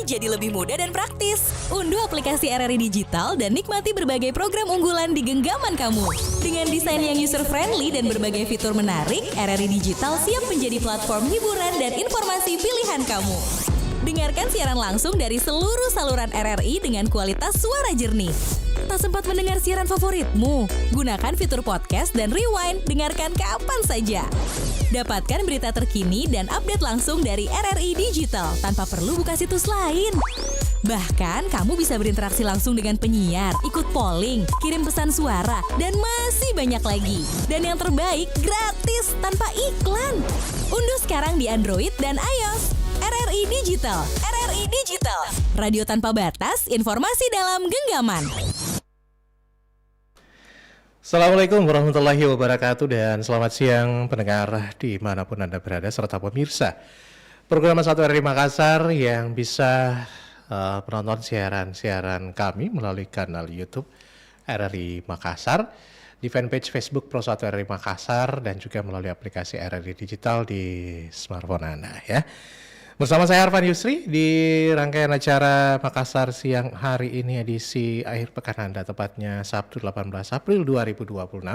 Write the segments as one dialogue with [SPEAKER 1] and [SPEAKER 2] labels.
[SPEAKER 1] jadi lebih mudah dan praktis. Unduh aplikasi RRI Digital dan nikmati berbagai program unggulan di genggaman kamu. Dengan desain yang user-friendly dan berbagai fitur menarik, RRI Digital siap menjadi platform hiburan dan informasi pilihan kamu. Dengarkan siaran langsung dari seluruh saluran RRI dengan kualitas suara jernih. Tak sempat mendengar siaran favoritmu? Gunakan fitur podcast dan rewind, dengarkan kapan saja. Dapatkan berita terkini dan update langsung dari RRI Digital tanpa perlu buka situs lain. Bahkan kamu bisa berinteraksi langsung dengan penyiar, ikut polling, kirim pesan suara, dan masih banyak lagi. Dan yang terbaik, gratis tanpa iklan. Unduh sekarang di Android dan iOS. RRI Digital, RRI Digital. Radio tanpa batas, informasi dalam genggaman.
[SPEAKER 2] Assalamualaikum warahmatullahi wabarakatuh dan selamat siang pendengar dimanapun Anda berada serta pemirsa program 1 RRI Makassar yang bisa menonton siaran kami melalui kanal YouTube RRI Makassar, di fanpage Facebook Pro 1 RRI Makassar dan juga melalui aplikasi RRI Digital di smartphone Anda ya. Bersama saya Arfan Yusri di rangkaian acara Makassar siang hari ini edisi akhir pekan Anda, tepatnya Sabtu 18 April 2026.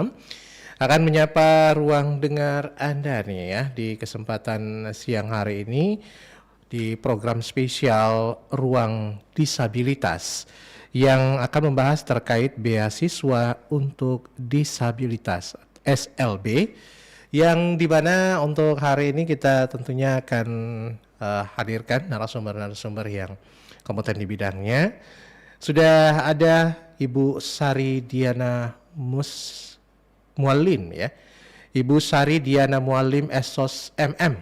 [SPEAKER 2] Akan menyapa ruang dengar Anda nih ya di kesempatan siang hari ini di program spesial Ruang Disabilitas yang akan membahas terkait beasiswa untuk disabilitas SLB, yang dimana untuk hari ini kita tentunya akan hadirkan narasumber-narasumber yang kompeten di bidangnya. Sudah ada Ibu Sari Diana Muallim ya. Ibu Sari Diana Muallim SOS MM.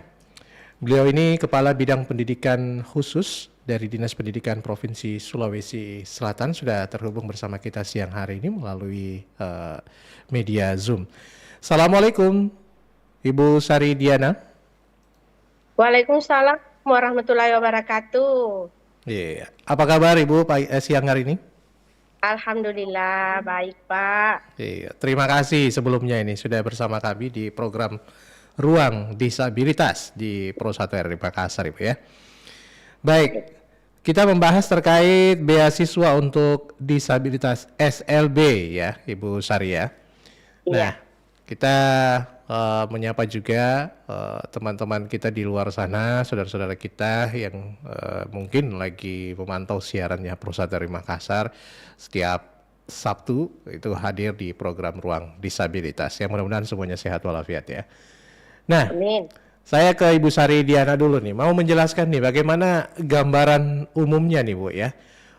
[SPEAKER 2] Beliau ini Kepala Bidang Pendidikan Khusus dari Dinas Pendidikan Provinsi Sulawesi Selatan, sudah terhubung bersama kita siang hari ini melalui media Zoom. Assalamualaikum Ibu Sari Diana.
[SPEAKER 3] Waalaikumsalam warahmatullahi wabarakatuh.
[SPEAKER 2] Iya, apa kabar Ibu siang hari ini?
[SPEAKER 3] Alhamdulillah baik Pak.
[SPEAKER 2] Iya, terima kasih sebelumnya ini sudah bersama kami di program Ruang Disabilitas di Pro 1 RRI Makassar Ibu ya. Baik, kita membahas terkait beasiswa untuk disabilitas SLB ya Ibu Sari ya. Nah, kita menyapa juga teman-teman kita di luar sana, saudara-saudara kita yang mungkin lagi memantau siarannya Pro 1 RRI Makassar setiap Sabtu itu hadir di program Ruang Disabilitas. Yang mudah-mudahan semuanya sehat walafiat ya. Nah, amin. Saya ke Ibu Sari Diana dulu nih, mau menjelaskan nih bagaimana gambaran umumnya nih Bu ya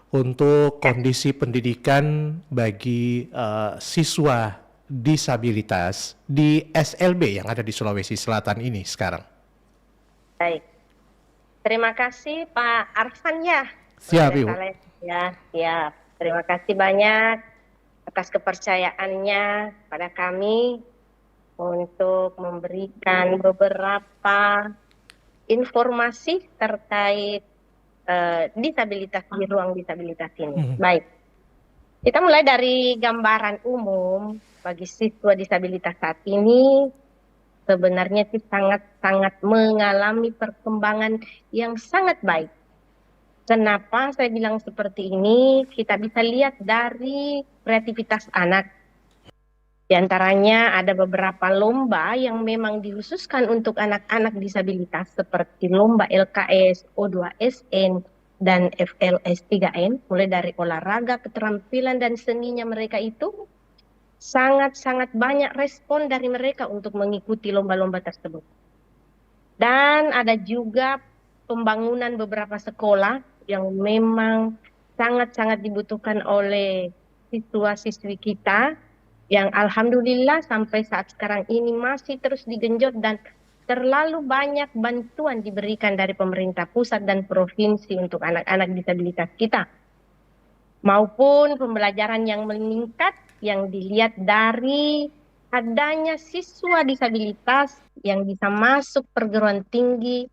[SPEAKER 2] untuk kondisi pendidikan bagi siswa disabilitas di SLB yang ada di Sulawesi Selatan ini sekarang.
[SPEAKER 3] Baik, terima kasih Pak Arfan ya.
[SPEAKER 2] Siap Ibu.
[SPEAKER 3] Ya, siap. Terima kasih banyak atas kepercayaannya pada kami untuk memberikan beberapa informasi terkait disabilitas di ruang disabilitas ini. Baik, kita mulai dari gambaran umum. Bagi siswa disabilitas saat ini sebenarnya sangat-sangat mengalami perkembangan yang sangat baik. Kenapa saya bilang seperti ini? Kita bisa lihat dari kreativitas anak. Di antaranya ada beberapa lomba yang memang dikhususkan untuk anak-anak disabilitas seperti lomba LKS, O2SN, dan FLS 3N, mulai dari olahraga, keterampilan, dan seninya mereka itu. Sangat-sangat banyak respon dari mereka untuk mengikuti lomba-lomba tersebut. Dan ada juga pembangunan beberapa sekolah yang memang sangat-sangat dibutuhkan oleh siswa-siswi kita, yang alhamdulillah sampai saat sekarang ini masih terus digenjot dan terlalu banyak bantuan diberikan dari pemerintah pusat dan provinsi untuk anak-anak disabilitas kita. Maupun pembelajaran yang meningkat yang dilihat dari adanya siswa disabilitas yang bisa masuk perguruan tinggi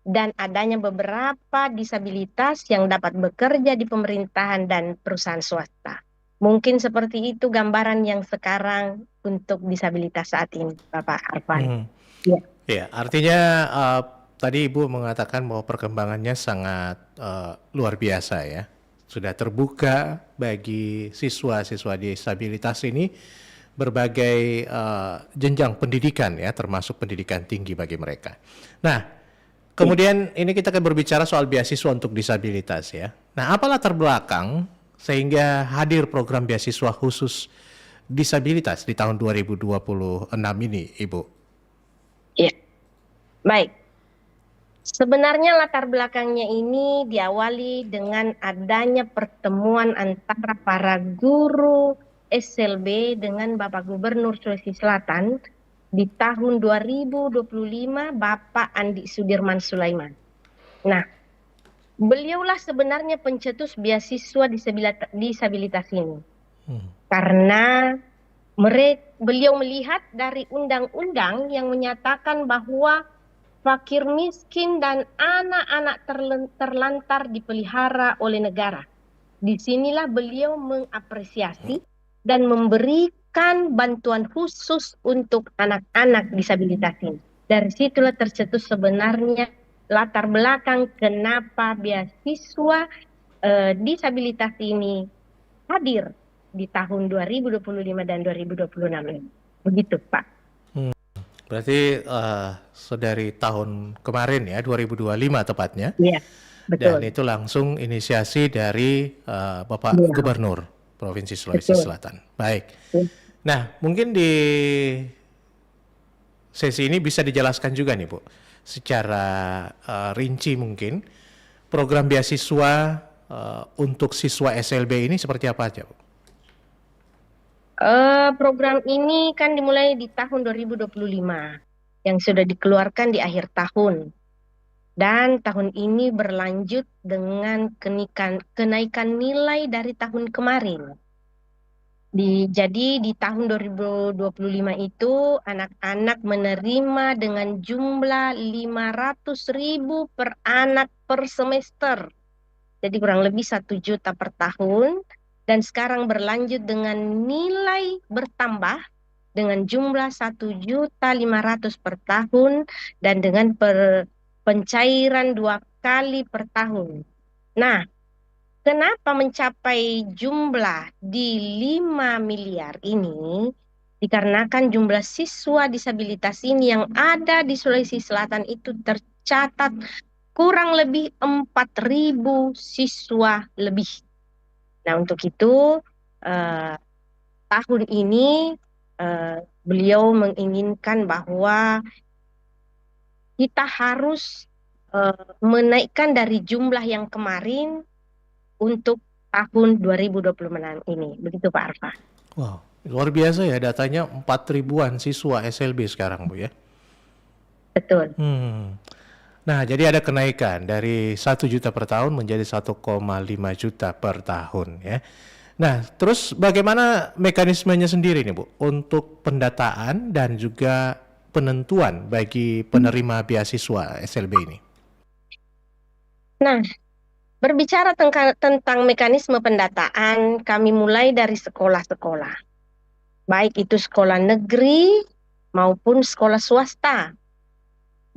[SPEAKER 3] dan adanya beberapa disabilitas yang dapat bekerja di pemerintahan dan perusahaan swasta. Mungkin seperti itu gambaran yang sekarang untuk disabilitas saat ini, Bapak Arfan.
[SPEAKER 2] Ya, artinya tadi Ibu mengatakan bahwa perkembangannya sangat luar biasa ya. Sudah terbuka bagi siswa-siswa disabilitas ini berbagai jenjang pendidikan ya, termasuk pendidikan tinggi bagi mereka. Nah, kemudian ini kita akan berbicara soal beasiswa untuk disabilitas ya. Nah, apa latar belakang sehingga hadir program beasiswa khusus disabilitas di tahun 2026 ini, Ibu?
[SPEAKER 3] Iya, baik. Sebenarnya latar belakangnya ini diawali dengan adanya pertemuan antara para guru SLB dengan Bapak Gubernur Sulawesi Selatan di tahun 2025, Bapak Andi Sudirman Sulaiman. Nah, beliaulah sebenarnya pencetus beasiswa disabilitas ini. Karena beliau melihat dari undang-undang yang menyatakan bahwa fakir miskin dan anak-anak terlantar dipelihara oleh negara. Disinilah beliau mengapresiasi dan memberikan bantuan khusus untuk anak-anak disabilitas ini. Dari situlah tercetus sebenarnya latar belakang kenapa beasiswa disabilitas ini hadir di tahun 2025 dan 2026 ini. Begitu, Pak.
[SPEAKER 2] Berarti sedari tahun kemarin ya, 2025 tepatnya.
[SPEAKER 3] Iya, betul.
[SPEAKER 2] Dan itu langsung inisiasi dari Bapak Gubernur Provinsi Sulawesi Selatan. Baik. Nah, mungkin di sesi ini bisa dijelaskan juga nih Bu, secara rinci mungkin, program beasiswa untuk siswa SLB ini seperti apa aja Bu?
[SPEAKER 3] Program ini kan dimulai di tahun 2025 yang sudah dikeluarkan di akhir tahun. Dan tahun ini berlanjut dengan kenaikan nilai dari tahun kemarin. Jadi di tahun 2025 itu anak-anak menerima dengan jumlah 500.000 per anak per semester. Jadi kurang lebih 1 juta per tahun. Dan sekarang berlanjut dengan nilai bertambah dengan jumlah 1.500.000 per tahun dan dengan pencairan 2 kali per tahun. Nah, kenapa mencapai jumlah di 5 miliar ini? Dikarenakan jumlah siswa disabilitas ini yang ada di Sulawesi Selatan itu tercatat kurang lebih 4.000 siswa lebih. Nah, untuk itu tahun ini beliau menginginkan bahwa kita harus menaikkan dari jumlah yang kemarin untuk tahun 2026 ini. Begitu Pak Arfa.
[SPEAKER 2] Wow, luar biasa ya, datanya 4.000-an siswa SLB sekarang Bu ya.
[SPEAKER 3] Betul.
[SPEAKER 2] Nah, jadi ada kenaikan dari 1 juta per tahun menjadi 1,5 juta per tahun ya. Nah, terus bagaimana mekanismenya sendiri nih Bu untuk pendataan dan juga penentuan bagi penerima beasiswa SLB ini?
[SPEAKER 3] Nah, berbicara tentang mekanisme pendataan, kami mulai dari sekolah-sekolah. Baik itu sekolah negeri maupun sekolah swasta.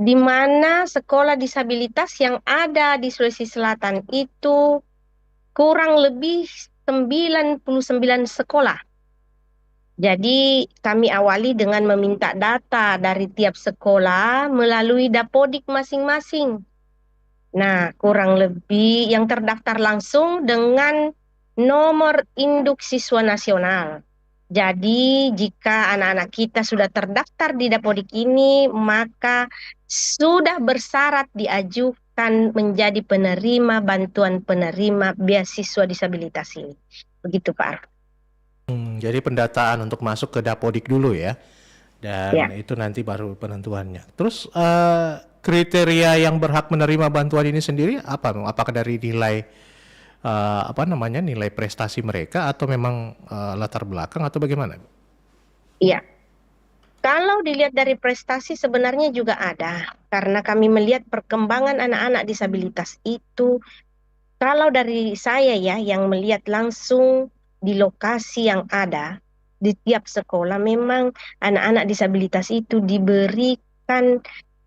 [SPEAKER 3] Di mana sekolah disabilitas yang ada di Sulawesi Selatan itu kurang lebih 99 sekolah. Jadi kami awali dengan meminta data dari tiap sekolah melalui dapodik masing-masing. Nah, kurang lebih yang terdaftar langsung dengan nomor induk siswa nasional. Jadi jika anak-anak kita sudah terdaftar di dapodik ini, maka sudah bersyarat diajukan menjadi penerima bantuan penerima beasiswa disabilitas ini. Begitu Pak Arf.
[SPEAKER 2] Jadi pendataan untuk masuk ke dapodik dulu ya, dan itu nanti baru penentuannya. Terus kriteria yang berhak menerima bantuan ini sendiri apa? Apakah dari nilai nilai prestasi mereka atau memang latar belakang atau bagaimana?
[SPEAKER 3] Iya. Kalau dilihat dari prestasi sebenarnya juga ada, karena kami melihat perkembangan anak-anak disabilitas itu, kalau dari saya ya yang melihat langsung di lokasi yang ada, di tiap sekolah memang anak-anak disabilitas itu diberikan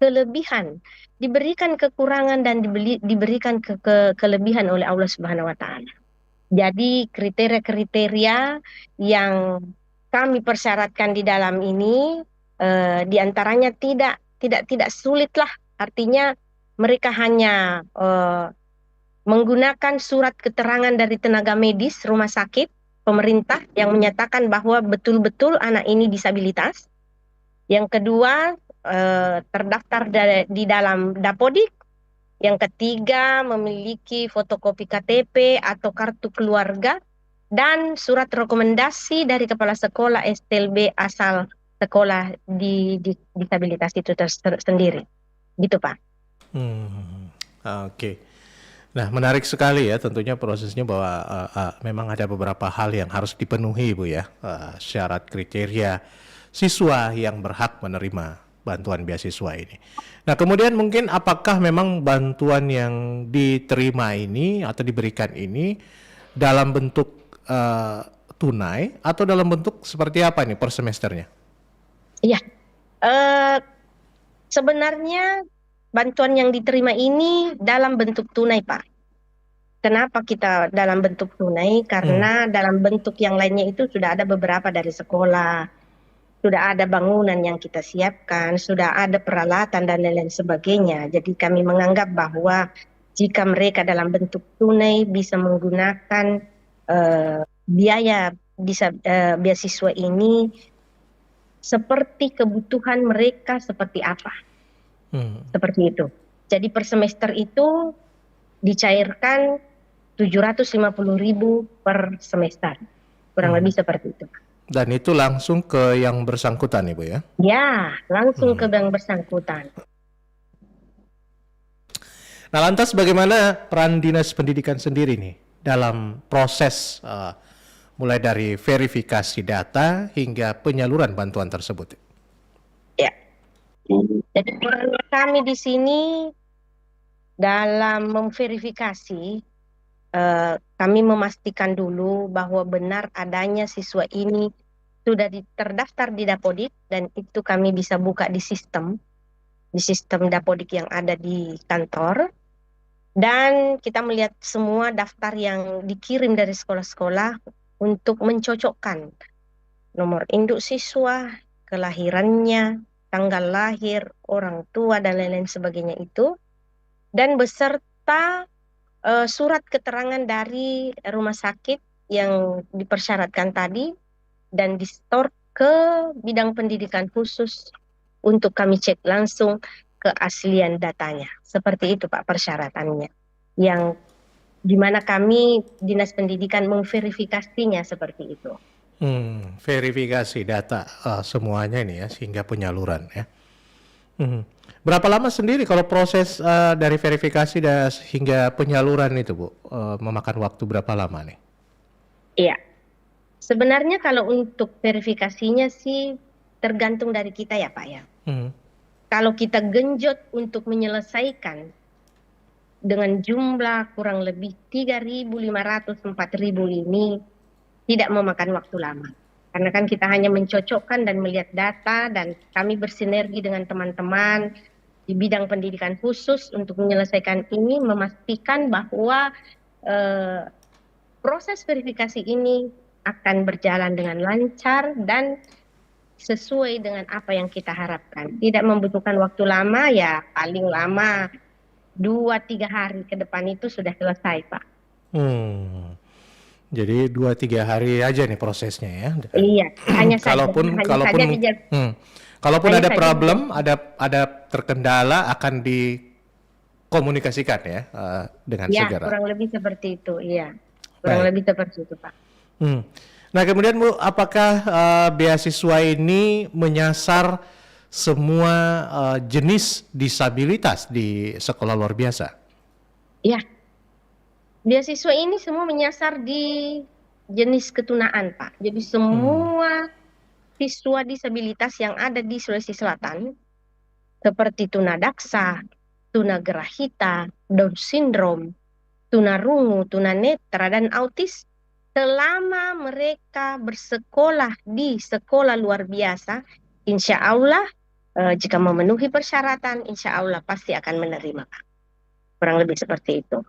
[SPEAKER 3] kelebihan, diberikan kekurangan dan diberikan kelebihan oleh Allah Subhanahu wa taala. Jadi kriteria-kriteria yang kami persyaratkan di dalam ini diantaranya tidak sulit lah. Artinya mereka hanya menggunakan surat keterangan dari tenaga medis rumah sakit pemerintah yang menyatakan bahwa betul-betul anak ini disabilitas. Yang kedua, terdaftar di dalam Dapodik. Yang ketiga, memiliki fotokopi KTP atau kartu keluarga dan surat rekomendasi dari kepala sekolah STLB asal sekolah di disabilitas itu sendiri. Gitu, Pak.
[SPEAKER 2] Oke. Nah, menarik sekali ya tentunya prosesnya bahwa memang ada beberapa hal yang harus dipenuhi Bu ya, syarat kriteria siswa yang berhak menerima bantuan beasiswa ini. Nah, kemudian mungkin apakah memang bantuan yang diterima ini atau diberikan ini dalam bentuk tunai atau dalam bentuk seperti apa nih per semesternya?
[SPEAKER 3] Iya, sebenarnya bantuan yang diterima ini dalam bentuk tunai, Pak. Kenapa kita dalam bentuk tunai? Karena dalam bentuk yang lainnya itu sudah ada beberapa dari sekolah, sudah ada bangunan yang kita siapkan, sudah ada peralatan dan lain-lain sebagainya. Jadi kami menganggap bahwa jika mereka dalam bentuk tunai bisa menggunakan biaya beasiswa ini seperti kebutuhan mereka seperti apa. Seperti itu. Jadi per semester itu dicairkan 750.000 per semester. Kurang lebih seperti itu.
[SPEAKER 2] Dan itu langsung ke yang bersangkutan Ibu ya?
[SPEAKER 3] Ya, langsung ke yang bersangkutan.
[SPEAKER 2] Nah, lantas bagaimana peran Dinas Pendidikan sendiri nih dalam proses mulai dari verifikasi data hingga penyaluran bantuan tersebut?
[SPEAKER 3] Ya, jadi peran kami di sini dalam memverifikasi, kami memastikan dulu bahwa benar adanya siswa ini sudah terdaftar di Dapodik dan itu kami bisa buka di sistem Dapodik yang ada di kantor. Dan kita melihat semua daftar yang dikirim dari sekolah-sekolah untuk mencocokkan nomor induk siswa, kelahirannya, tanggal lahir, orang tua, dan lain-lain sebagainya itu. Dan beserta surat keterangan dari rumah sakit yang dipersyaratkan tadi dan di-store ke bidang pendidikan khusus untuk kami cek langsung keaslian datanya. Seperti itu Pak persyaratannya. Yang dimana kami Dinas Pendidikan memverifikasinya seperti itu.
[SPEAKER 2] Verifikasi data semuanya ini ya sehingga penyaluran ya. Berapa lama sendiri kalau proses dari verifikasi hingga penyaluran itu Bu? Memakan waktu berapa lama nih?
[SPEAKER 3] Iya, sebenarnya kalau untuk verifikasinya sih tergantung dari kita ya Pak ya. Kalau kita genjot untuk menyelesaikan dengan jumlah kurang lebih 3.500-4.000 ini tidak memakan waktu lama. Karena kan kita hanya mencocokkan dan melihat data dan kami bersinergi dengan teman-teman di bidang pendidikan khusus untuk menyelesaikan ini, memastikan bahwa proses verifikasi ini akan berjalan dengan lancar dan sesuai dengan apa yang kita harapkan. Tidak membutuhkan waktu lama, ya paling lama 2-3 hari ke depan itu sudah selesai Pak.
[SPEAKER 2] Jadi 2-3 hari aja nih prosesnya ya?
[SPEAKER 3] Iya, hanya
[SPEAKER 2] kalaupun ada problem, ada terkendala akan dikomunikasikan ya dengan segera.
[SPEAKER 3] Kurang lebih seperti itu, iya. Lebih seperti itu, Pak.
[SPEAKER 2] Nah, kemudian Bu, apakah beasiswa ini menyasar semua jenis disabilitas di sekolah luar biasa?
[SPEAKER 3] Iya. Beasiswa ini semua menyasar di jenis ketunaan, Pak. Jadi semua siswa disabilitas yang ada di Sulawesi Selatan, seperti tunadaksa, tunagrahita, Down syndrome, tunarungu, tunanetra, dan autis, selama mereka bersekolah di sekolah luar biasa, insya Allah jika memenuhi persyaratan, insya Allah pasti akan menerima, Pak. Kurang lebih seperti itu.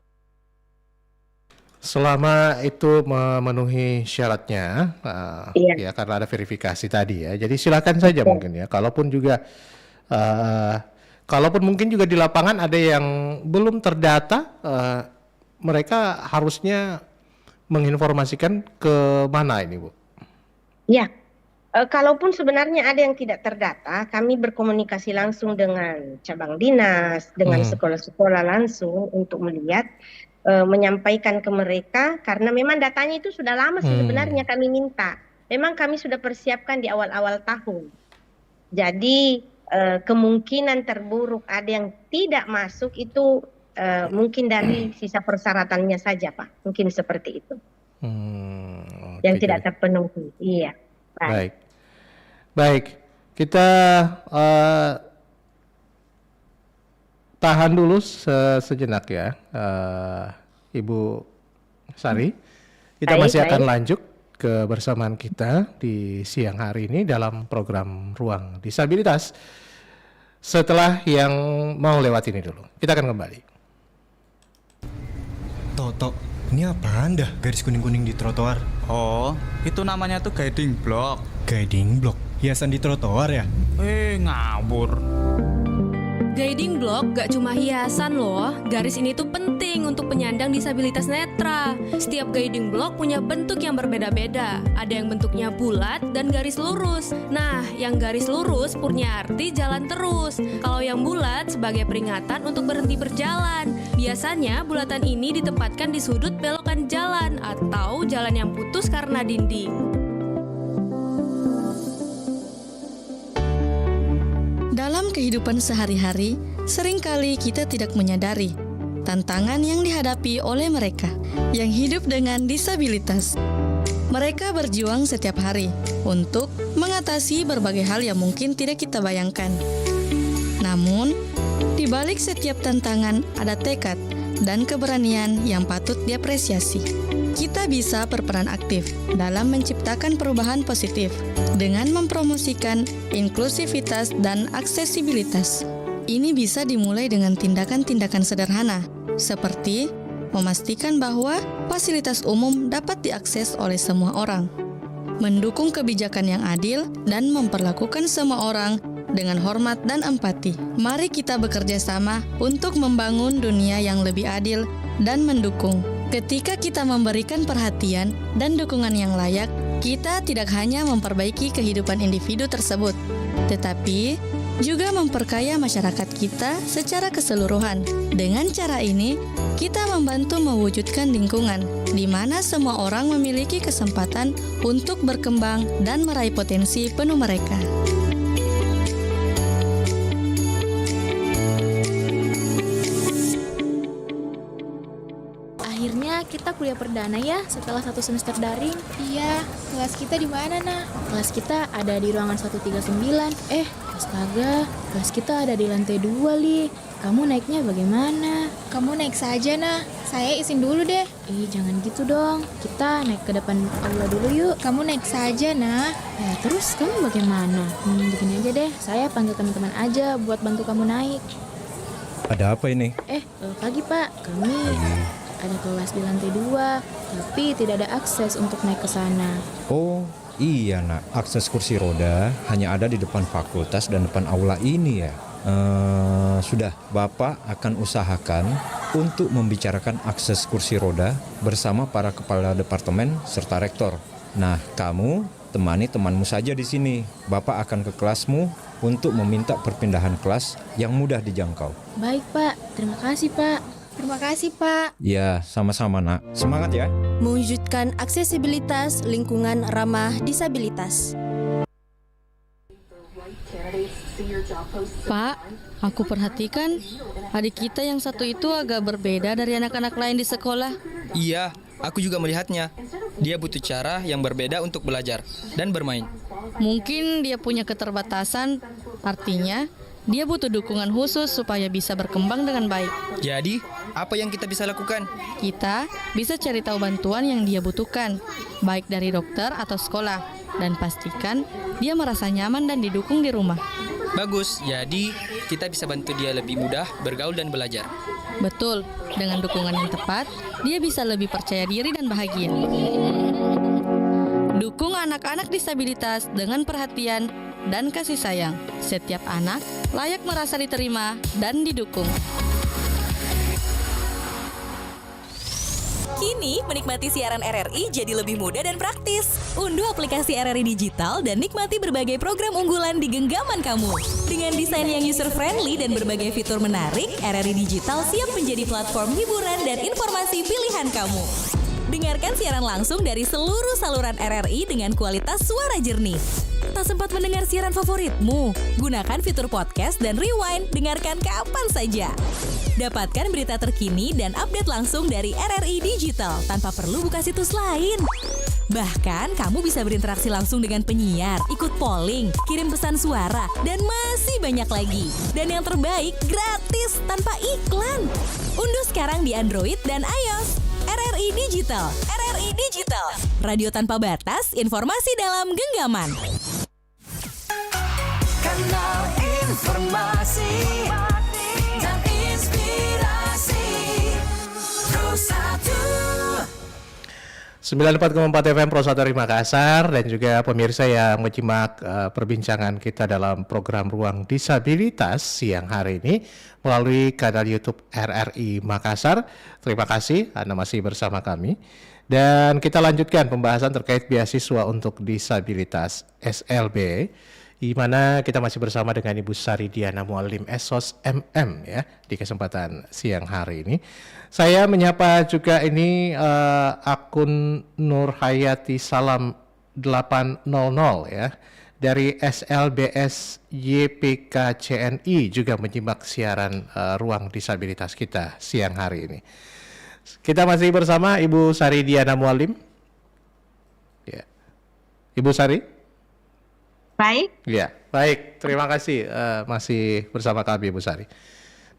[SPEAKER 2] Selama itu memenuhi syaratnya,
[SPEAKER 3] Iya.
[SPEAKER 2] ya karena ada verifikasi tadi ya. Jadi silakan saja
[SPEAKER 3] Betul.
[SPEAKER 2] mungkin ya. Kalaupun mungkin juga di lapangan ada yang belum terdata, mereka harusnya menginformasikan ke mana ini, Bu?
[SPEAKER 3] Ya, kalaupun sebenarnya ada yang tidak terdata, kami berkomunikasi langsung dengan cabang dinas, dengan sekolah-sekolah langsung untuk melihat, menyampaikan ke mereka, karena memang datanya itu sudah lama sih sebenarnya kami minta. Memang kami sudah persiapkan di awal-awal tahun. Jadi kemungkinan terburuk ada yang tidak masuk itu mungkin dari sisa persyaratannya saja, Pak. Mungkin seperti itu. Yang
[SPEAKER 2] Oke,
[SPEAKER 3] tidak
[SPEAKER 2] jadi
[SPEAKER 3] terpenuhi. Iya.
[SPEAKER 2] baik. Baik, kita tahan dulu sejenak ya, Ibu Sari. Kita
[SPEAKER 3] Baik,
[SPEAKER 2] masih akan
[SPEAKER 3] baik.
[SPEAKER 2] lanjut kebersamaan kita di siang hari ini dalam program Ruang Disabilitas. Setelah yang mau lewat ini dulu, kita akan kembali.
[SPEAKER 4] Toto, ini apaan dah garis kuning-kuning di trotoar?
[SPEAKER 5] Oh, itu namanya tuh guiding block.
[SPEAKER 4] Guiding block? Hiasan di trotoar ya?
[SPEAKER 5] Ngawur.
[SPEAKER 6] Guiding block gak cuma hiasan loh, garis ini tuh penting untuk penyandang disabilitas netra. Setiap guiding block punya bentuk yang berbeda-beda. Ada yang bentuknya bulat dan garis lurus. Nah, yang garis lurus punya arti jalan terus. Kalau yang bulat sebagai peringatan untuk berhenti berjalan. Biasanya bulatan ini ditempatkan di sudut belokan jalan atau jalan yang putus karena dinding.
[SPEAKER 7] Dalam kehidupan sehari-hari, seringkali kita tidak menyadari tantangan yang dihadapi oleh mereka yang hidup dengan disabilitas. Mereka berjuang setiap hari untuk mengatasi berbagai hal yang mungkin tidak kita bayangkan. Namun, di balik setiap tantangan ada tekad dan keberanian yang patut diapresiasi. Kita bisa berperan aktif dalam menciptakan perubahan positif dengan mempromosikan inklusivitas dan aksesibilitas. Ini bisa dimulai dengan tindakan-tindakan sederhana, seperti memastikan bahwa fasilitas umum dapat diakses oleh semua orang, mendukung kebijakan yang adil, dan memperlakukan semua orang dengan hormat dan empati. Mari kita bekerja sama untuk membangun dunia yang lebih adil dan mendukung. Ketika kita memberikan perhatian dan dukungan yang layak, kita tidak hanya memperbaiki kehidupan individu tersebut, tetapi juga memperkaya masyarakat kita secara keseluruhan. Dengan cara ini, kita membantu mewujudkan lingkungan di mana semua orang memiliki kesempatan untuk berkembang dan meraih potensi penuh mereka.
[SPEAKER 8] Akhirnya kita kuliah perdana ya setelah 1 semester daring.
[SPEAKER 9] Iya, kelas kita di mana, Nah?
[SPEAKER 8] Kelas kita ada di ruangan 139. Astaga, kelas kita ada di lantai 2, Li. Kamu naiknya bagaimana?
[SPEAKER 9] Kamu naik saja, Nah. Saya izin dulu deh.
[SPEAKER 8] Jangan gitu dong. Kita naik ke depan aula dulu yuk.
[SPEAKER 9] Kamu naik saja, Nah.
[SPEAKER 8] Terus kamu bagaimana? Begini aja deh, saya panggil teman-teman aja buat bantu kamu naik.
[SPEAKER 4] Ada apa ini?
[SPEAKER 8] Pagi Pak, kami ada kelas di lantai 2, tapi tidak ada akses untuk naik ke sana.
[SPEAKER 4] Oh, iya nak. Akses kursi roda hanya ada di depan fakultas dan depan aula ini ya. Sudah, Bapak akan usahakan untuk membicarakan akses kursi roda bersama para kepala departemen serta rektor. Nah, kamu temani temanmu saja di sini. Bapak akan ke kelasmu untuk meminta perpindahan kelas yang mudah dijangkau.
[SPEAKER 8] Baik Pak, terima kasih Pak.
[SPEAKER 9] Terima kasih, Pak.
[SPEAKER 4] Ya, sama-sama nak. Semangat ya.
[SPEAKER 10] Mewujudkan aksesibilitas lingkungan ramah disabilitas.
[SPEAKER 7] Pak, aku perhatikan adik kita yang satu itu agak berbeda dari anak-anak lain di sekolah.
[SPEAKER 11] Iya, aku juga melihatnya. Dia butuh cara yang berbeda untuk belajar dan bermain.
[SPEAKER 7] Mungkin dia punya keterbatasan, artinya dia butuh dukungan khusus supaya bisa berkembang dengan baik.
[SPEAKER 11] Jadi, Apa yang kita bisa lakukan?
[SPEAKER 7] Kita bisa cari tahu bantuan yang dia butuhkan, baik dari dokter atau sekolah, dan pastikan dia merasa nyaman dan didukung di rumah.
[SPEAKER 11] Bagus, jadi kita bisa bantu dia lebih mudah bergaul dan belajar.
[SPEAKER 7] Betul, dengan dukungan yang tepat, dia bisa lebih percaya diri dan bahagia. Dukung anak-anak disabilitas dengan perhatian dan kasih sayang. Setiap anak layak merasa diterima dan didukung.
[SPEAKER 1] Kini, menikmati siaran RRI jadi lebih mudah dan praktis. Unduh aplikasi RRI Digital dan nikmati berbagai program unggulan di genggaman kamu. Dengan desain yang user-friendly dan berbagai fitur menarik, RRI Digital siap menjadi platform hiburan dan informasi pilihan kamu. Dengarkan siaran langsung dari seluruh saluran RRI dengan kualitas suara jernih. Tak sempat mendengar siaran favoritmu? Gunakan fitur podcast dan rewind, dengarkan kapan saja. Dapatkan berita terkini dan update langsung dari RRI Digital tanpa perlu buka situs lain. Bahkan, kamu bisa berinteraksi langsung dengan penyiar, ikut polling, kirim pesan suara, dan masih banyak lagi. Dan yang terbaik, gratis tanpa iklan. Unduh sekarang di Android dan iOS. RRI Digital. RRI Digital. Radio tanpa batas, informasi dalam genggaman.
[SPEAKER 12] Kanal informasi dan inspirasi Pro 1
[SPEAKER 2] 94,4 FM Pro 1 dari Makassar, dan juga pemirsa yang menyimak perbincangan kita dalam program Ruang Disabilitas siang hari ini melalui kanal YouTube RRI Makassar. Terima kasih Anda masih bersama kami. Dan kita lanjutkan pembahasan terkait beasiswa untuk disabilitas SLB, di mana kita masih bersama dengan Ibu Sari Diana Mualim SOS MM ya di kesempatan siang hari ini. Saya menyapa juga ini akun Nur Hayati Salam 800 ya dari SLBS YPK CNI juga menyimak siaran Ruang Disabilitas kita siang hari ini. Kita masih bersama Ibu Sari Diana Mualim. Ya. Ibu Sari?
[SPEAKER 3] Baik.
[SPEAKER 2] Ya, baik. Terima kasih masih bersama kami, Bu Sari.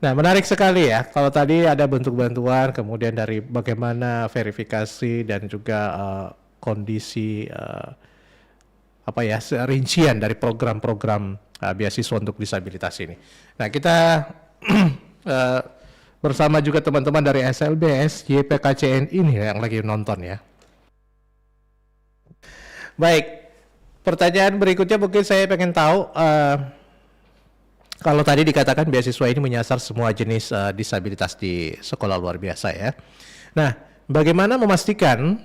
[SPEAKER 2] Nah, menarik sekali ya. Kalau tadi ada bentuk bantuan, kemudian dari bagaimana verifikasi dan juga kondisi rincian dari program-program beasiswa untuk disabilitas ini. Nah, kita bersama juga teman-teman dari SLBS YPKCN ini yang lagi nonton ya. Baik. Pertanyaan berikutnya mungkin saya pengen tahu, kalau tadi dikatakan beasiswa ini menyasar semua jenis disabilitas di sekolah luar biasa ya. Nah, bagaimana memastikan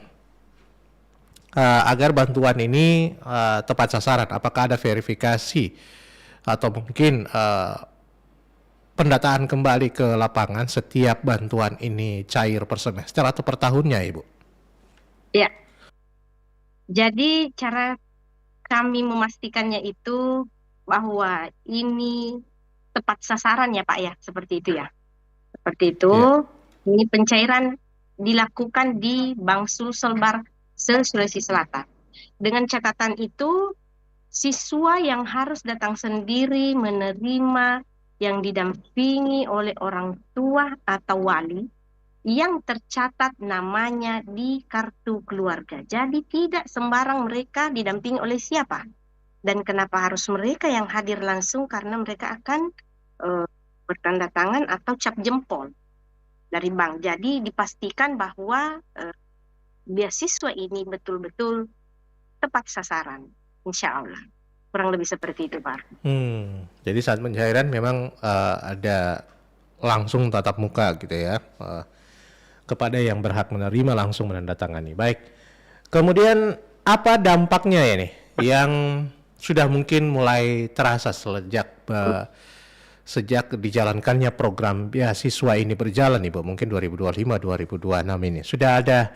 [SPEAKER 2] agar bantuan ini tepat sasaran? Apakah ada verifikasi atau mungkin pendataan kembali ke lapangan setiap bantuan ini cair per semester atau per tahunnya, Ibu?
[SPEAKER 3] Ya. Jadi cara kami memastikannya itu bahwa ini tepat sasaran ya Pak ya, seperti itu ya. Seperti itu, ini pencairan dilakukan di Bangsul Selbar Sulawesi Selatan. Dengan catatan itu, siswa yang harus datang sendiri menerima yang didampingi oleh orang tua atau wali yang tercatat namanya di kartu keluarga. Jadi tidak sembarang mereka didampingi oleh siapa. Dan kenapa harus mereka yang hadir langsung? Karena mereka akan bertanda tangan atau cap jempol dari bank. Jadi dipastikan bahwa beasiswa ini betul-betul tepat sasaran, insya Allah. Kurang lebih seperti itu, Pak.
[SPEAKER 2] Jadi saat pencairan memang ada langsung tatap muka gitu ya. Kepada yang berhak menerima langsung menandatangani. Baik. Kemudian apa dampaknya ya nih yang sudah mungkin mulai terasa sejak dijalankannya program beasiswa ini berjalan, Ibu, mungkin 2025-2026 ini. Sudah ada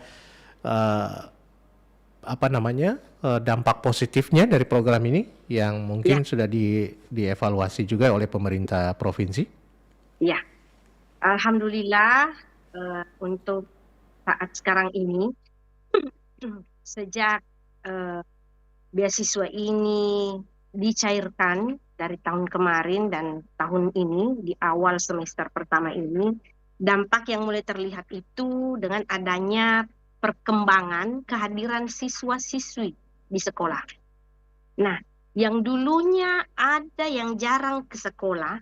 [SPEAKER 2] dampak positifnya dari program ini yang mungkin sudah dievaluasi juga oleh pemerintah provinsi?
[SPEAKER 3] Ya. Alhamdulillah. Untuk saat sekarang ini, sejak beasiswa ini dicairkan dari tahun kemarin dan tahun ini, di awal semester pertama ini, dampak yang mulai terlihat itu dengan adanya perkembangan kehadiran siswa-siswi di sekolah. Nah, yang dulunya ada yang jarang ke sekolah,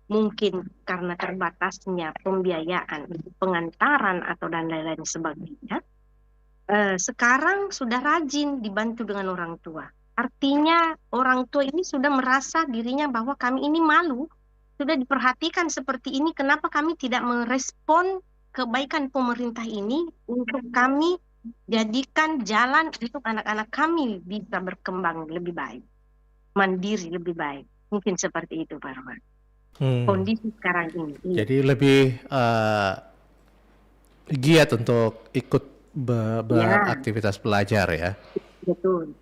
[SPEAKER 3] mungkin karena terbatasnya pembiayaan, pengantaran atau dan lain-lain sebagainya, sekarang sudah rajin dibantu dengan orang tua. Artinya orang tua ini sudah merasa dirinya bahwa kami ini malu, sudah diperhatikan seperti ini, kenapa kami tidak merespon kebaikan pemerintah ini untuk kami jadikan jalan untuk anak-anak kami bisa berkembang lebih baik, mandiri lebih baik. Mungkin seperti itu, Pak Roman. Kondisi sekarang ini.
[SPEAKER 2] Jadi lebih giat untuk ikut beraktivitas belajar ya.
[SPEAKER 3] Betul.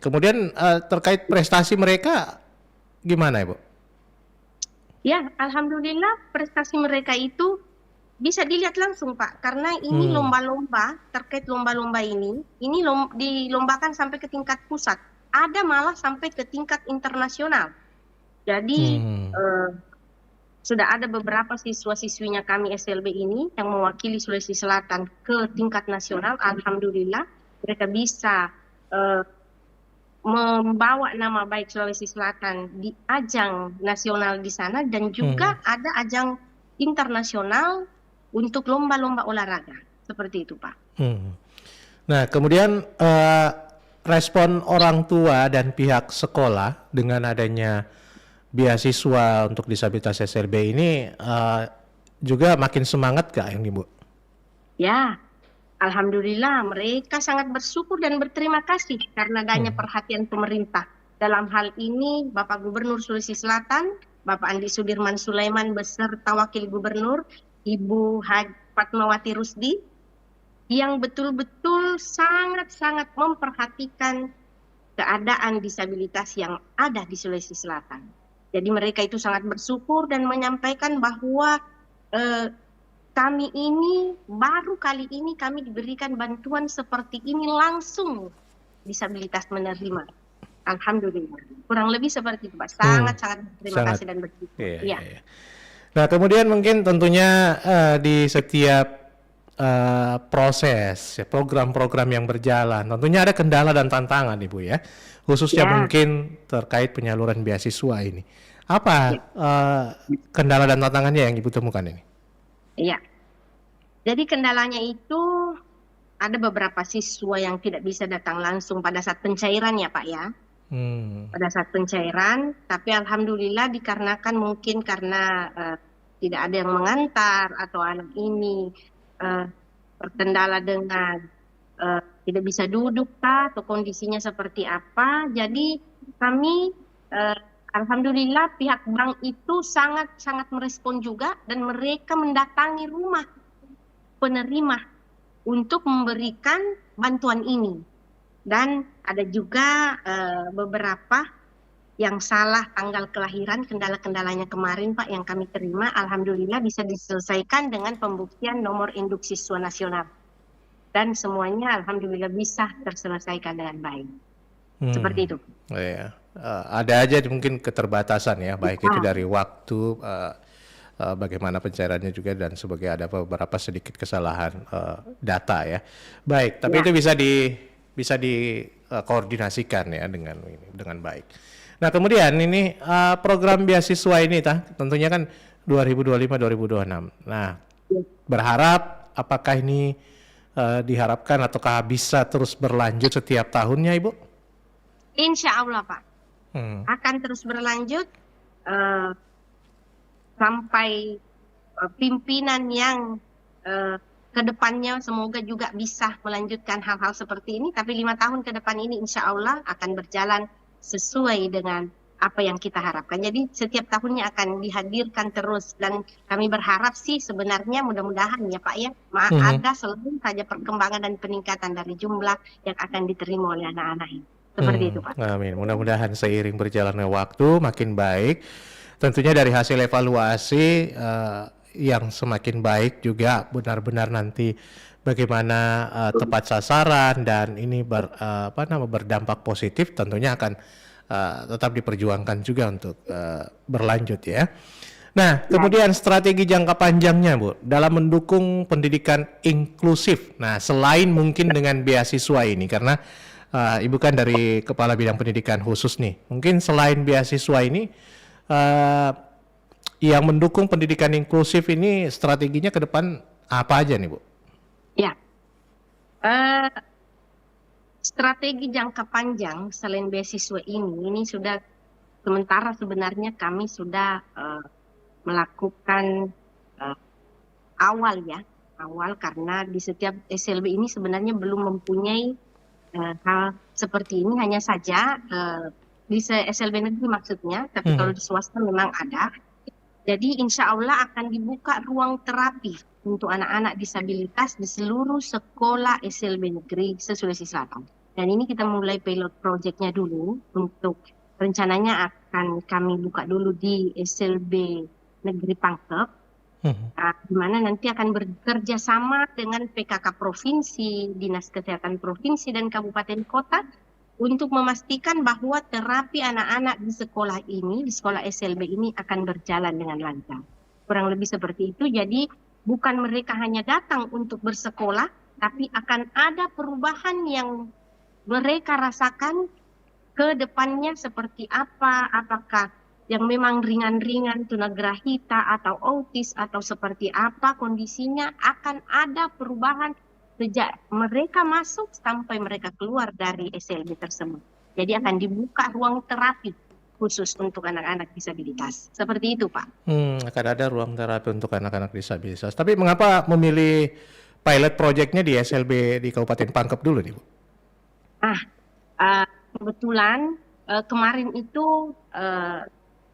[SPEAKER 2] Kemudian terkait prestasi mereka gimana Ibu?
[SPEAKER 3] Ya, alhamdulillah prestasi mereka itu bisa dilihat langsung Pak, karena ini lomba-lomba, terkait lomba-lomba ini dilombakan sampai ke tingkat pusat, ada malah sampai ke tingkat internasional. Jadi sudah ada beberapa siswa-siswinya kami SLB ini yang mewakili Sulawesi Selatan ke tingkat nasional. Alhamdulillah mereka bisa membawa nama baik Sulawesi Selatan di ajang nasional di sana, dan juga ada ajang internasional untuk lomba-lomba olahraga. Seperti itu Pak.
[SPEAKER 2] Nah kemudian respon orang tua dan pihak sekolah dengan adanya beasiswa untuk disabilitas SLB ini juga makin semangat gak yang Ibu? Ya,
[SPEAKER 3] alhamdulillah mereka sangat bersyukur dan berterima kasih karena adanya perhatian pemerintah. Dalam hal ini Bapak Gubernur Sulawesi Selatan, Bapak Andi Sudirman Sulaiman beserta Wakil Gubernur Ibu Fatmawati Rusdi yang betul-betul sangat-sangat memperhatikan keadaan disabilitas yang ada di Sulawesi Selatan. Jadi mereka itu sangat bersyukur dan menyampaikan bahwa kami ini baru kali ini kami diberikan bantuan seperti ini langsung disabilitas menerima. Alhamdulillah. Kurang lebih seperti itu Pak. Sangat-sangat berterima kasih dan bersyukur. Iya.
[SPEAKER 2] Nah kemudian mungkin tentunya di setiap proses program-program yang berjalan tentunya ada kendala dan tantangan Ibu ya, khususnya mungkin terkait penyaluran beasiswa ini. Apa kendala dan tantangannya yang Ibu temukan ini?
[SPEAKER 3] Iya, jadi kendalanya itu ada beberapa siswa yang tidak bisa datang langsung pada saat pencairan ya Pak ya. Pada saat pencairan, tapi alhamdulillah dikarenakan mungkin karena tidak ada yang mengantar atau anak ini terkendala dengan tidak bisa duduk atau kondisinya seperti apa, jadi kami alhamdulillah pihak bank itu sangat merespon juga dan mereka mendatangi rumah penerima untuk memberikan bantuan ini. Dan ada juga beberapa yang salah tanggal kelahiran, kendala-kendalanya kemarin Pak yang kami terima, alhamdulillah bisa diselesaikan dengan pembuktian nomor induk siswa nasional. Dan semuanya alhamdulillah bisa terselesaikan dengan baik. Seperti itu.
[SPEAKER 2] Iya. Ada aja mungkin keterbatasan ya, baik itu dari waktu, bagaimana pencairannya juga, dan sebagai ada beberapa sedikit kesalahan data ya. Baik, tapi itu bisa dikoordinasikan ya dengan baik. Nah kemudian ini program beasiswa ini tentunya kan 2025-2026. Nah berharap apakah ini diharapkan ataukah bisa terus berlanjut setiap tahunnya Ibu?
[SPEAKER 3] Insya Allah Pak, akan terus berlanjut sampai pimpinan yang kedepannya semoga juga bisa melanjutkan hal-hal seperti ini. Tapi 5 tahun ke depan ini insya Allah akan berjalan sesuai dengan apa yang kita harapkan. Jadi setiap tahunnya akan dihadirkan terus, dan kami berharap sih sebenarnya mudah-mudahan ya Pak ya, ada selalu saja perkembangan dan peningkatan dari jumlah yang akan diterima oleh anak-anak ini. Seperti itu Pak.
[SPEAKER 2] Amin. Mudah-mudahan seiring berjalannya waktu makin baik. Tentunya dari hasil evaluasi yang semakin baik juga benar-benar nanti bagaimana tepat sasaran dan ini berdampak positif, tentunya akan tetap diperjuangkan juga untuk berlanjut ya. Nah, kemudian strategi jangka panjangnya, Bu, dalam mendukung pendidikan inklusif. Nah, selain mungkin dengan beasiswa ini, karena Ibu kan dari Kepala Bidang Pendidikan khusus nih, mungkin selain beasiswa ini, yang mendukung pendidikan inklusif ini strateginya ke depan apa aja nih, Bu?
[SPEAKER 3] Ya, strategi jangka panjang selain beasiswa ini sudah sementara sebenarnya kami sudah melakukan awal karena di setiap SLB ini sebenarnya belum mempunyai hal seperti ini, hanya saja di SLB negeri maksudnya, tapi kalau di swasta memang ada. Jadi insya Allah akan dibuka ruang terapi untuk anak-anak disabilitas di seluruh sekolah SLB negeri se-Sulawesi Selatan. Dan ini kita mulai pilot project-nya dulu, untuk rencananya akan kami buka dulu di SLB Negeri Pangkep, di mana nanti akan bekerja sama dengan PKK Provinsi, Dinas Kesehatan Provinsi dan Kabupaten Kota untuk memastikan bahwa terapi anak-anak di sekolah ini, di sekolah SLB ini akan berjalan dengan lancar. Kurang lebih seperti itu, jadi bukan mereka hanya datang untuk bersekolah, tapi akan ada perubahan yang mereka rasakan ke depannya seperti apa, apakah yang memang ringan-ringan, tunagrahita atau autis atau seperti apa kondisinya, akan ada perubahan sejak mereka masuk sampai mereka keluar dari SLB tersebut. Jadi akan dibuka ruang terapi khusus untuk anak-anak disabilitas. Seperti itu, Pak.
[SPEAKER 2] Akan ada ruang terapi untuk anak-anak disabilitas. Tapi mengapa memilih pilot project-nya di SLB di Kabupaten Pangkep dulu nih, Bu?
[SPEAKER 3] Kebetulan kemarin itu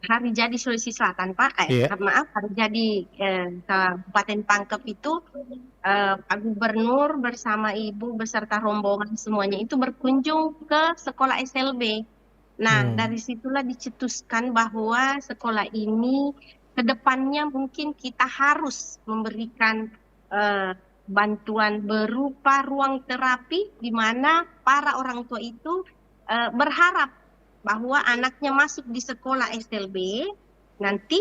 [SPEAKER 3] hari jadi Sulawesi Selatan, Pak. Maaf, hari jadi Kabupaten Pangkep itu Pak Gubernur bersama Ibu beserta rombongan semuanya itu berkunjung ke sekolah SLB. Nah, dari situlah dicetuskan bahwa sekolah ini ke depannya mungkin kita harus memberikan bantuan berupa ruang terapi, di mana para orang tua itu berharap bahwa anaknya masuk di sekolah SLB, nanti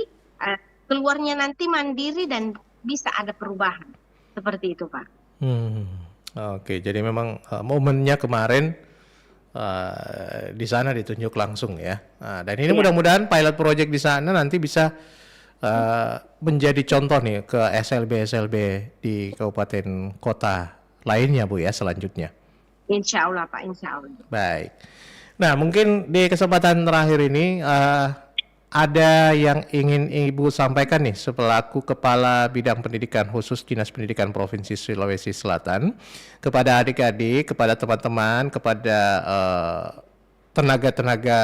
[SPEAKER 3] keluarnya nanti mandiri dan bisa ada perubahan. Seperti itu, Pak.
[SPEAKER 2] Oke, jadi memang momennya kemarin di sana ditunjuk langsung ya. Dan ini mudah-mudahan pilot project di sana nanti bisa menjadi contoh nih ke SLB-SLB di kabupaten kota lainnya, Bu ya, selanjutnya.
[SPEAKER 3] Insya Allah, Pak, insya Allah.
[SPEAKER 2] Baik. Nah, mungkin di kesempatan terakhir ini ada yang ingin Ibu sampaikan nih selaku Kepala Bidang Pendidikan khusus Dinas Pendidikan Provinsi Sulawesi Selatan kepada adik-adik, kepada teman-teman, kepada tenaga-tenaga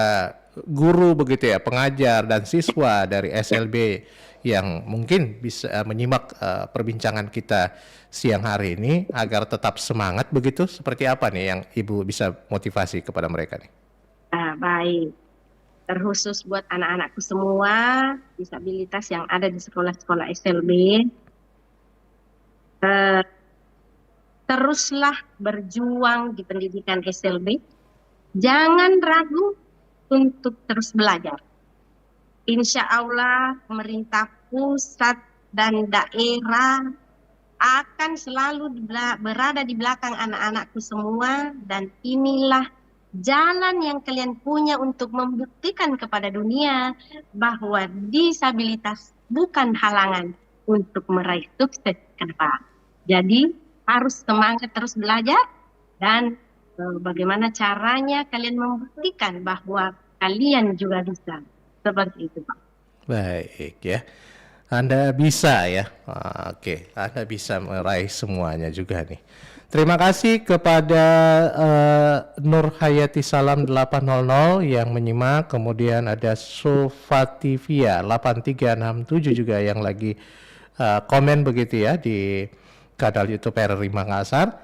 [SPEAKER 2] guru begitu ya, pengajar dan siswa dari SLB yang mungkin bisa menyimak perbincangan kita siang hari ini agar tetap semangat begitu. Seperti apa nih yang Ibu bisa motivasi kepada mereka nih?
[SPEAKER 3] Baik, terkhusus buat anak-anakku semua disabilitas yang ada di sekolah-sekolah SLB, teruslah berjuang di pendidikan SLB, jangan ragu untuk terus belajar. Insya Allah pemerintah pusat dan daerah akan selalu berada di belakang anak-anakku semua, dan inilah jalan yang kalian punya untuk membuktikan kepada dunia bahwa disabilitas bukan halangan untuk meraih sukses ke depan. Jadi harus semangat terus belajar, dan bagaimana caranya kalian membuktikan bahwa kalian juga bisa. Seperti itu, Pak.
[SPEAKER 2] Baik ya. Anda bisa ya. Oke, Anda bisa meraih semuanya juga nih. Terima kasih kepada Nur Hayati Salam 800 yang menyimak, kemudian ada Sofativia 8367 juga yang lagi komen begitu ya di kanal YouTube RRI Makassar.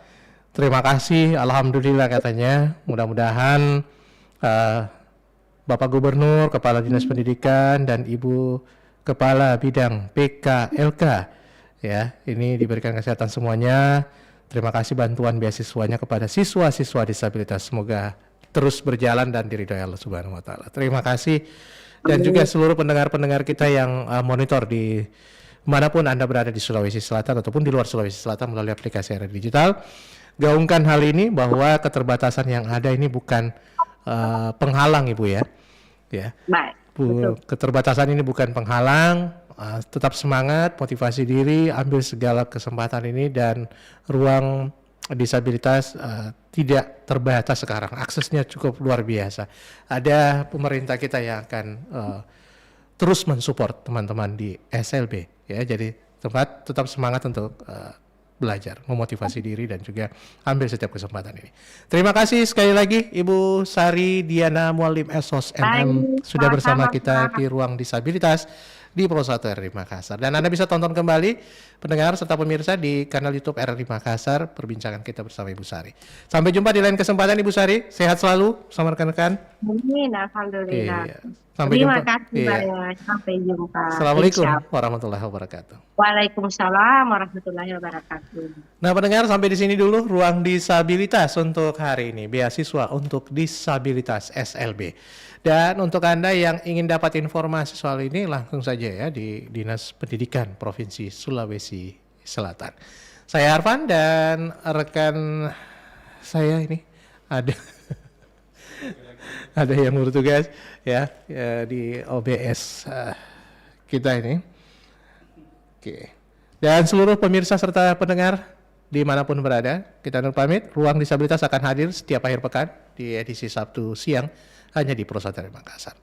[SPEAKER 2] Terima kasih, alhamdulillah katanya. Mudah-mudahan Bapak Gubernur, Kepala Dinas Pendidikan dan Ibu Kepala Bidang PKLK ya, ini diberikan kesehatan semuanya. Terima kasih bantuan beasiswanya kepada siswa-siswa disabilitas. Semoga terus berjalan dan diridhoi Allah Subhanahu wa taala. Terima kasih dan juga seluruh pendengar-pendengar kita yang monitor di manapun Anda berada di Sulawesi Selatan ataupun di luar Sulawesi Selatan melalui aplikasi RRI Digital. Gaungkan hal ini bahwa keterbatasan yang ada ini bukan penghalang Ibu ya. Ya.
[SPEAKER 3] Baik.
[SPEAKER 2] Keterbatasan ini bukan penghalang, tetap semangat, motivasi diri, ambil segala kesempatan ini dan ruang disabilitas tidak terbatas sekarang, aksesnya cukup luar biasa. Ada pemerintah kita yang akan terus mensupport teman-teman di SLB ya, jadi tetap semangat untuk belajar, memotivasi diri dan juga ambil setiap kesempatan ini. Terima kasih sekali lagi Ibu Sari Diana Mualim SOS MM sudah bersama kita di ruang disabilitas di Pro 1 RRI Makassar. Dan Anda bisa tonton kembali pendengar serta pemirsa di kanal YouTube RRI Makassar perbincangan kita bersama Ibu Sari. Sampai jumpa di lain kesempatan Ibu Sari. Sehat selalu sama rekan-rekan.
[SPEAKER 3] Amin, alhamdulillah.
[SPEAKER 2] Iya. Sampai
[SPEAKER 3] Terima
[SPEAKER 2] jumpa.
[SPEAKER 3] kasih banyak. Sampai jumpa.
[SPEAKER 2] Assalamualaikum
[SPEAKER 3] Insya-
[SPEAKER 2] warahmatullahi wabarakatuh.
[SPEAKER 3] Waalaikumsalam warahmatullahi wabarakatuh.
[SPEAKER 2] Nah pendengar, sampai di sini dulu ruang disabilitas untuk hari ini, beasiswa untuk disabilitas SLB. Dan untuk Anda yang ingin dapat informasi soal ini langsung saja ya di Dinas Pendidikan Provinsi Sulawesi Selatan. Saya Arfan dan rekan saya ini ada ada yang bertugas ya di OBS kita ini. Oke. Dan seluruh pemirsa serta pendengar dimanapun berada, kita nur pamit. Ruang disabilitas akan hadir setiap akhir pekan di edisi Sabtu siang hanya di Pro 1 RRI Makassar.